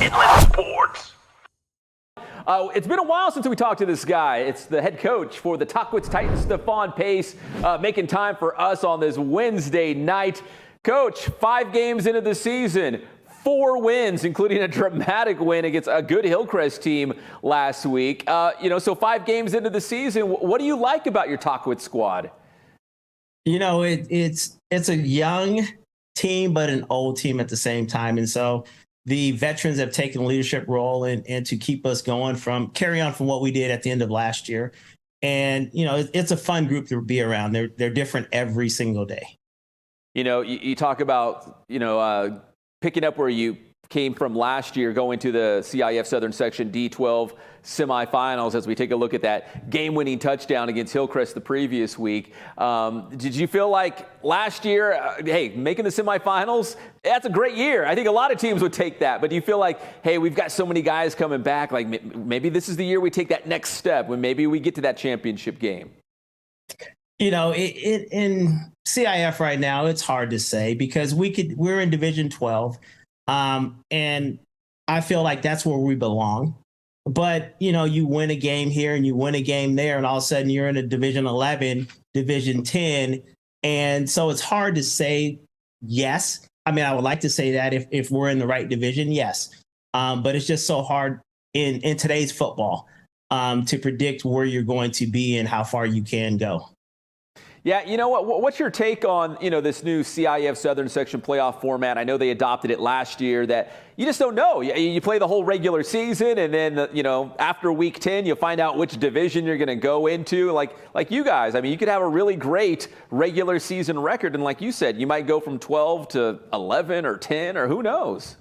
Endless Sports. It's been a while since we talked to this guy. It's the head coach for the Tahquitz Titans, Stephon Pace, making time for us on this Wednesday night. Coach, 5 games into the season, 4 wins, including a dramatic win against a good Hillcrest team last week. So 5 games into the season, what do you like about your Tahquitz squad? It's a young team, but an old team at the same time. And so the veterans have taken a leadership role and to keep us going carry on from what we did at the end of last year. And, it's a fun group to be around. They're different every single day. You talk about, picking up where you came from last year, going to the CIF Southern Section D12 semifinals as we take a look at that game-winning touchdown against Hillcrest the previous week. Did you feel like last year, making the semifinals, that's a great year. I think a lot of teams would take that. But do you feel like, hey, we've got so many guys coming back, like maybe this is the year we take that next step when maybe we get to that championship game? In CIF right now, it's hard to say because we're in Division 12. And I feel like that's where we belong. But, you win a game here and you win a game there, and all of a sudden you're in a Division 11, Division 10. And so it's hard to say yes. I mean, I would like to say that if we're in the right division, yes. But it's just so hard in today's football to predict where you're going to be and how far you can go. Yeah, you know what? What's your take on, this new CIF Southern Section playoff format? I know they adopted it last year that you just don't know. You play the whole regular season, and then, after week 10, you find out which division you're going to go into. Like you guys, I mean, you could have a really great regular season record, and like you said, you might go from 12 to 11 or 10 or who knows.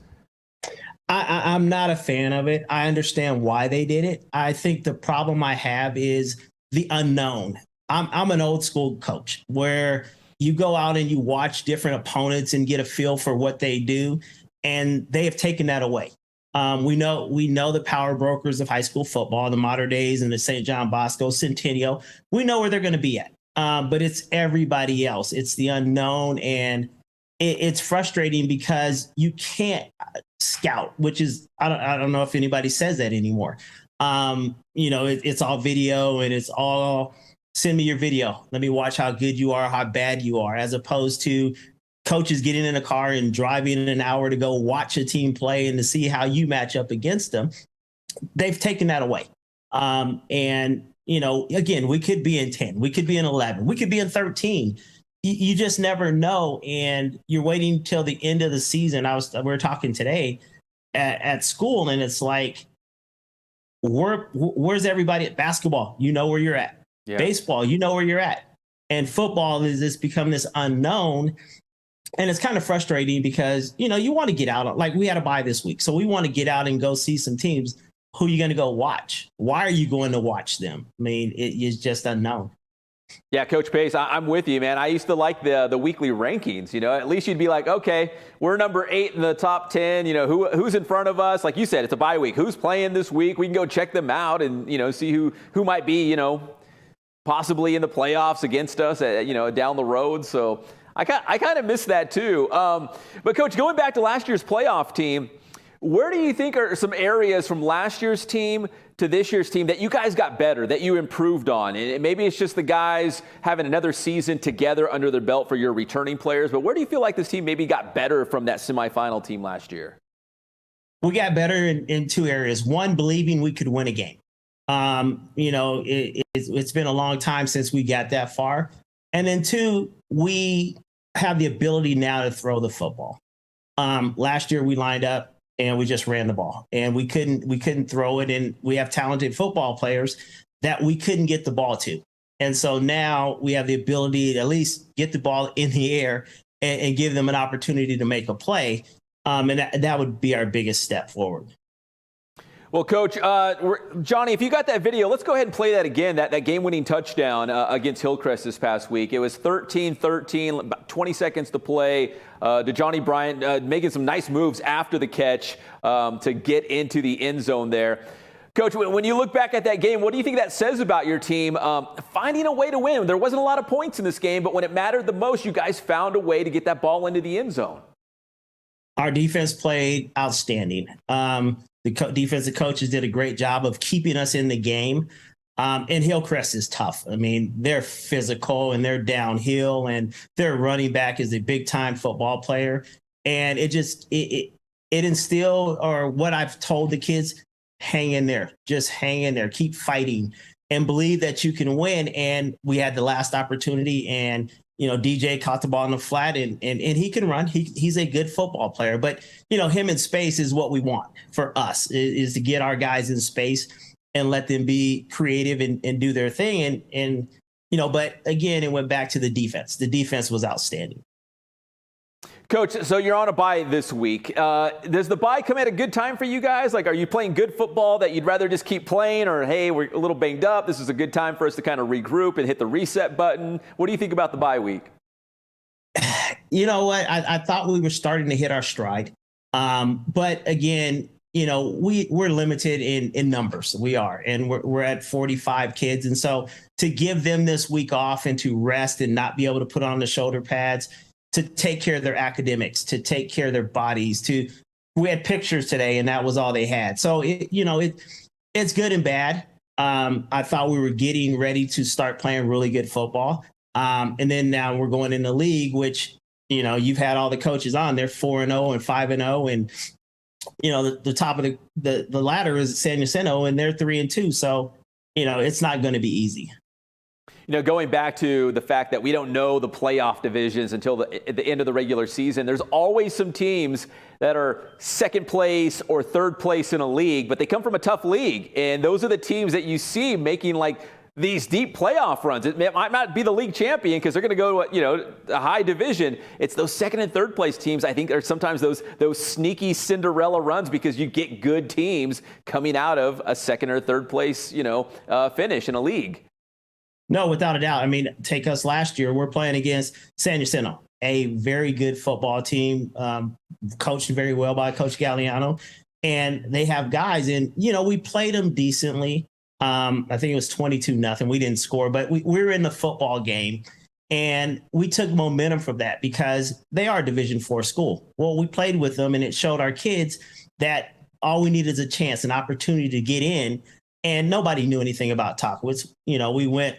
I'm not a fan of it. I understand why they did it. I think the problem I have is the unknown. I'm an old school coach where you go out and you watch different opponents and get a feel for what they do. And they have taken that away. We know the power brokers of high school football, the Modern Days and the St. John Bosco, Centennial. We know where they're going to be at. But it's everybody else. It's the unknown. And it's frustrating because you can't scout, which is, I don't know if anybody says that anymore. It's all video and it's all, send me your video. Let me watch how good you are, how bad you are, as opposed to coaches getting in a car and driving an hour to go watch a team play and to see how you match up against them. They've taken that away. Again, we could be in 10, we could be in 11, we could be in 13. You just never know. And you're waiting till the end of the season. We were talking today at school, and it's like, where's everybody at basketball? You know where you're at. Yeah. Baseball, you know where you're at. And football is this become this unknown. And it's kind of frustrating because, you want to get out. Like we had a bye this week. So we want to get out and go see some teams. Who are you going to go watch? Why are you going to watch them? I mean, it is just unknown. Yeah, Coach Pace, I'm with you, man. I used to like the weekly rankings. At least you'd be like, okay, we're number 8 in the top 10. Who's in front of us? Like you said, it's a bye week. Who's playing this week? We can go check them out and, see who might be, possibly in the playoffs against us, down the road. So I kind of miss that too. But Coach, going back to last year's playoff team, where do you think are some areas from last year's team to this year's team that you guys got better, that you improved on? And maybe it's just the guys having another season together under their belt for your returning players. But where do you feel like this team maybe got better from that semifinal team last year? We got better in 2 areas. One, believing we could win a game. It's been a long time since we got that far. And then 2, we have the ability now to throw the football. Last year we lined up and we just ran the ball and we couldn't throw it. And we have talented football players that we couldn't get the ball to. And so now we have the ability to at least get the ball in the air and give them an opportunity to make a play. And that would be our biggest step forward. Well, Coach, Johnny, if you got that video, let's go ahead and play that again, that game-winning touchdown against Hillcrest this past week. It was 13-13, about 20 seconds to play. To Johnny Bryant making some nice moves after the catch to get into the end zone there. Coach, when you look back at that game, what do you think that says about your team finding a way to win? There wasn't a lot of points in this game, but when it mattered the most, you guys found a way to get that ball into the end zone. Our defense played outstanding. The defensive coaches did a great job of keeping us in the game. And Hillcrest is tough. I mean, they're physical and they're downhill, and their running back is a big time football player. And it instilled, or what I've told the kids, hang in there, just hang in there, keep fighting, and believe that you can win. And we had the last opportunity, and DJ caught the ball in the flat, and he can run. He's a good football player, but him in space is what we want for us, is to get our guys in space and let them be creative and do their thing. And but again, it went back to the defense. The defense was outstanding. Coach, so you're on a bye this week. Does the bye come at a good time for you guys? Like, are you playing good football that you'd rather just keep playing, or, hey, we're a little banged up, this is a good time for us to kind of regroup and hit the reset button? What do you think about the bye week? You know what? I thought we were starting to hit our stride. But again, we're limited in numbers. We are, and we're at 45 kids. And so to give them this week off and to rest and not be able to put on the shoulder pads, to take care of their academics, to take care of their bodies, we had pictures today and that was all they had. So it's good and bad. I thought we were getting ready to start playing really good football. And then now we're going in the league, which, you've had all the coaches on, they're 4-0 and 5-0. And, the top of the ladder is San Jacinto, and they're 3-2. So, it's not going to be easy. Going back to the fact that we don't know the playoff divisions until at the end of the regular season, there's always some teams that are second place or third place in a league, but they come from a tough league. And those are the teams that you see making like these deep playoff runs. It might not be the league champion because they're going to go to, a high division. It's those second and third place teams, I think, are sometimes those sneaky Cinderella runs, because you get good teams coming out of a second or third place, finish in a league. No, without a doubt. I mean, take us last year. We're playing against San Jacinto, a very good football team, coached very well by Coach Galliano. And they have guys, and, we played them decently. I think it was 22-0. We didn't score, but we were in the football game. And we took momentum from that because they are a Division IV school. Well, we played with them, and it showed our kids that all we need is a chance, an opportunity to get in. And nobody knew anything about Tahquitz. We went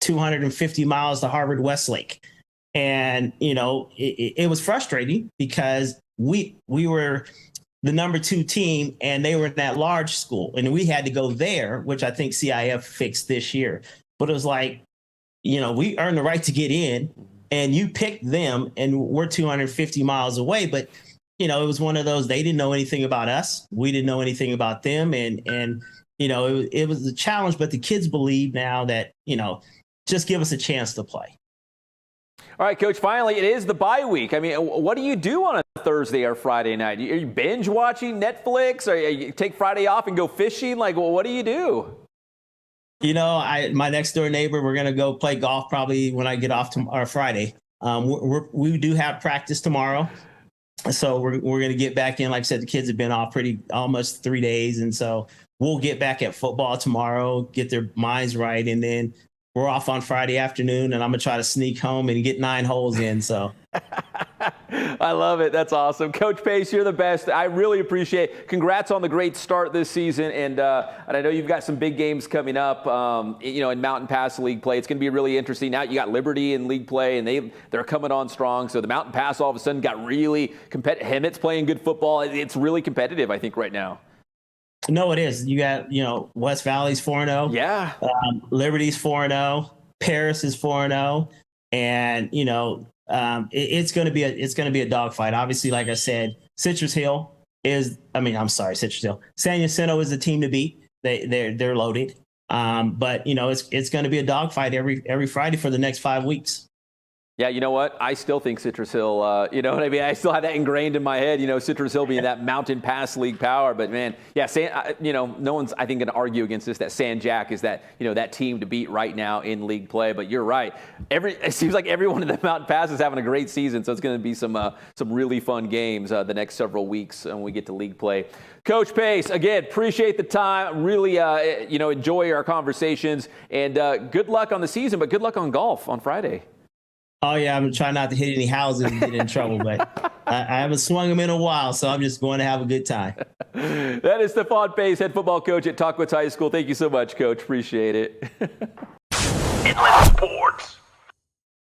250 miles to Harvard Westlake. And, it was frustrating because we were the number 2 team and they were in that large school, and we had to go there, which I think CIF fixed this year. But it was like, we earned the right to get in, and you picked them, and we're 250 miles away. But, it was one of those, they didn't know anything about us. We didn't know anything about them. And it was a challenge, but the kids believe now that, just give us a chance to play. All right, Coach, finally, it is the bye week. I mean, what do you do on a Thursday or Friday night? Are you binge watching Netflix, or you take Friday off and go fishing? Like, well, what do you do? My next door neighbor, we're going to go play golf probably when I get off tomorrow, Friday. We do have practice tomorrow. So we're going to get back in. Like I said, the kids have been off almost 3 days. And so we'll get back at football tomorrow, get their minds right. And then we're off on Friday afternoon, and I'm going to try to sneak home and get 9 holes in. So I love it. That's awesome. Coach Pace, you're the best. I really appreciate it. Congrats on the great start this season. And I know you've got some big games coming up, in Mountain Pass League play. It's going to be really interesting. Now you got Liberty in league play, and they're coming on strong. So the Mountain Pass all of a sudden got really competitive. Hemet's playing good football. It's really competitive, I think, right now. No, it is. You got, West Valley's 4-0. Yeah. Liberty's 4-0. Paris is 4-0. And, it's going to be a dogfight. Obviously, like I said, Citrus Hill. San Jacinto is the team to beat. They're loaded. But it's going to be a dogfight every Friday for the next 5 weeks. Yeah, you know what? I still think Citrus Hill, you know what I mean? I still have that ingrained in my head, Citrus Hill being that Mountain Pass League power. But, man, yeah, no one's, I think, going to argue against this, that San Jack is that, that team to beat right now in league play. But you're right. It seems like everyone in the Mountain Pass is having a great season. So it's going to be some really fun games the next several weeks when we get to league play. Coach Pace, again, appreciate the time. Really, enjoy our conversations. And good luck on the season, but good luck on golf on Friday. Oh, yeah, I'm trying not to hit any houses and get in trouble, but I haven't swung them in a while, so I'm just going to have a good time. That is Stephon Pace, head football coach at Tahquitz High School. Thank you so much, Coach. Appreciate it.